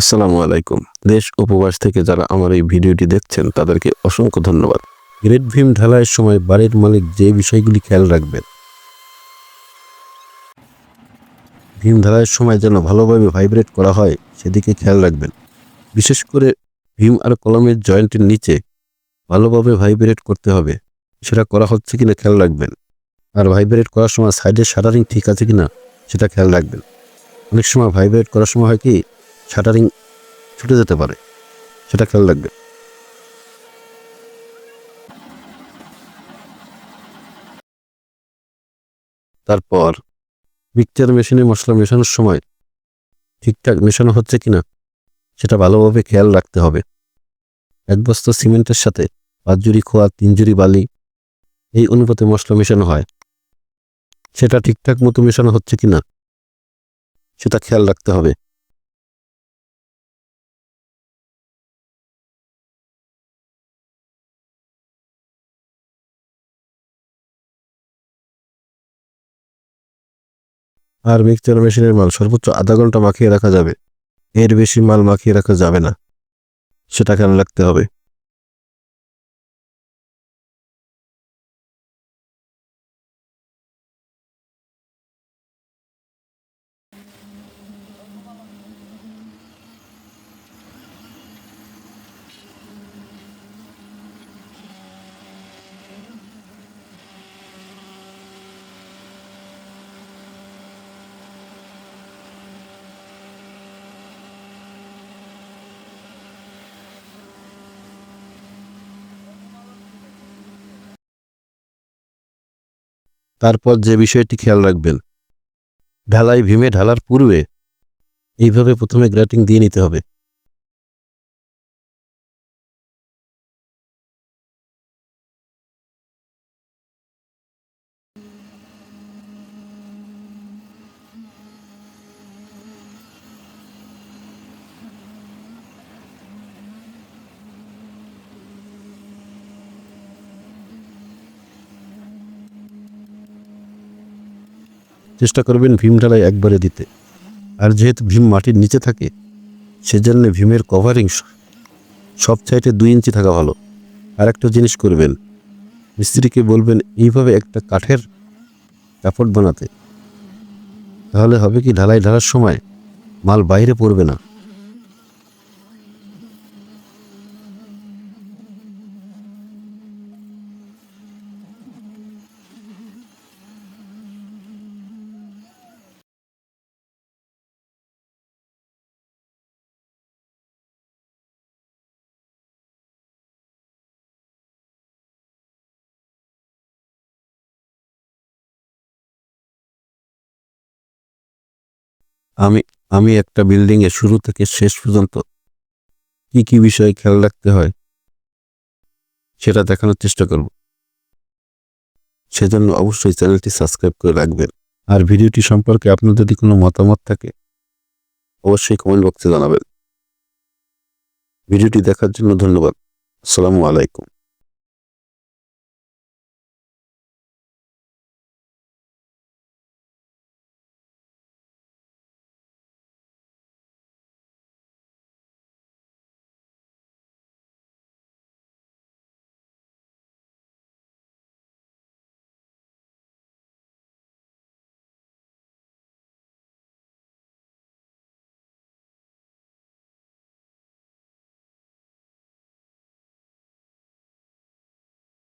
আসসালামু আলাইকুম। দেশ উপবাস থেকে যারা আমার এই ভিডিওটি দেখছেন তাদেরকে অসংখ্য ধন্যবাদ। গ্রেট ভিম ঢালাইয়ের সময় বাড়ির মালিক যে বিষয়গুলি খেয়াল রাখবেন। ভিম ঢালাইয়ের সময় যেন ভালোভাবে ভাইব্রেট করা হয় সেদিকে খেয়াল রাখবেন। বিশেষ করে ভিম আর কলমের জয়েন্টের নিচে ভালোভাবে ভাইব্রেট করতে হবে, সেটা করা হচ্ছে কিনা খেয়াল রাখবেন। আর ভাইব্রেট করার সময় সাইডের শাটারিং ঠিক আছে কিনা সেটা খেয়াল রাখবেন। অনেক সময় ভাইব্রেট করার সময় হয় কি শাটারিং ছুটে যেতে পারে, সেটা খেয়াল রাখবেন। তারপর মিক্সচার মেশিনে মশলা মেশানোর সময় ঠিকঠাক মেশানো হচ্ছে কিনা সেটা ভালোভাবে খেয়াল রাখতে হবে। এক বস্তা সিমেন্টের সাথে 5 জুড়ি খোয়া 3 জুড়ি বালি এই অনুপাতে মশলা মেশানো হয়, সেটা ঠিকঠাক মতো মেশানো হচ্ছে কিনা সেটা খেয়াল রাখতে হবে। আর মিক্সচার মেশিনের মাল সর্বোচ্চ আধা ঘন্টা মাখিয়ে রাখা যাবে, এর বেশি মাল মাখিয়ে রাখা যাবে না, সেটা খেয়াল রাখতে হবে। তারপর যে বিষয়টি খেয়াল রাখবেন, ঢালাই ভীমে ঢালার পূর্বে এইভাবে প্রথমে গ্রেটিং দিয়ে নিতে হবে। চেষ্টা করবেন ভীম ঢালাই একবারে দিতে। আর যেহেতু ভীম মাটির নিচে থাকে সেজন্য ভীমের কভারিং সব সাইডে 2 ইঞ্চি থাকা ভালো। আর একটা জিনিস করবেন, মিস্ত্রিকে বলবেন এইভাবে একটা কাঠের কাপড় বানাতে, তাহলে হবে কি ঢালাই ঢালার সময় মাল বাইরে পড়বে না। আমি আমি একটা বিল্ডিং এর শুরু থেকে শেষ পর্যন্ত কি কি বিষয় খেয়াল রাখতে হয় সেটা দেখানোর চেষ্টা করব। সেজন্য অবশ্যই চ্যানেলটি সাবস্ক্রাইব করে রাখবেন। আর ভিডিওটি সম্পর্কে আপনার যদি কোনো মতামত থাকে অবশ্যই কমেন্ট বক্সে জানাবেন। ভিডিওটি দেখার জন্য ধন্যবাদ। আসসালামু আলাইকুম।